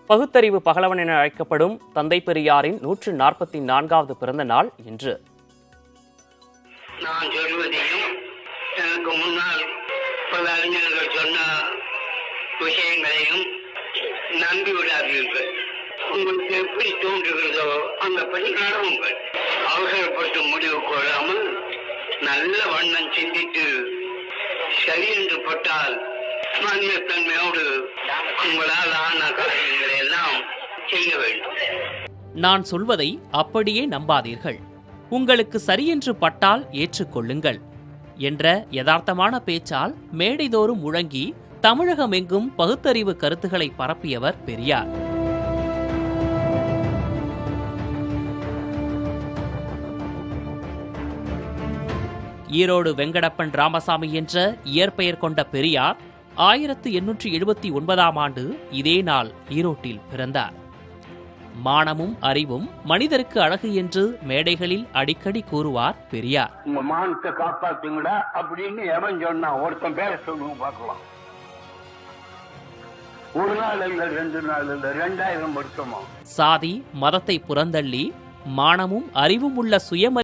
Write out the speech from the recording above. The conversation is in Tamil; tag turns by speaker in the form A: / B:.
A: பகுத்தறிவு பகலவன் என அழைக்கப்படும் தந்தை பெரியாரின் 144வது பிறந்த நாள் இன்று.
B: நான் சொல்வதையும் எனக்கு முன்னால் பல அறிஞர்கள் சொன்ன விஷயங்களையும் நம்பி விடாதீர்கள். உங்களுக்கு எப்படி தோன்றுகிறதோ அந்த படி நடவுங்கள். அவசரப்பட்டு முடிவு கொள்ளாமல் நல்ல வண்ணம் சிந்தித்து சரி என்று பட்டால் மாநிலத்தன்மையோடு உங்களால் ஆன காரியங்களை எல்லாம் செய்ய வேண்டும்.
A: நான் சொல்வதை அப்படியே நம்பாதீர்கள், உங்களுக்கு சரியென்று பட்டால் ஏற்றுக்கொள்ளுங்கள் என்ற யதார்த்தமான பேச்சால் மேடைதோறும் முழங்கி தமிழகமெங்கும் பகுத்தறிவு கருத்துக்களை பரப்பியவர் பெரியார். ஈரோடு வெங்கடப்பன் ராமசாமி என்ற இயற்பெயர் கொண்ட பெரியார் 1879ஆம் ஆண்டு இதே நாள் ஈரோட்டில் பிறந்தார். மானமும் அறிவும் மனிதருக்கு அழகு என்று மேடைகளில் அடிக்கடி கூறுவார் பெரியார்.
B: உங்க மானத்தை காப்பாத்துங்களா அப்படின்னு எவன் சொன்னா ஒருத்தன் பேர சொல்லுங்க பார்க்கலாம். ஒரு நாள் இல்ல, 2 நாள் இல்ல, 2000 வருஷமா.
A: சாதி மதத்தை புறந்தள்ளி மானமும் அறிவும் உள்ள சுயமரியாதை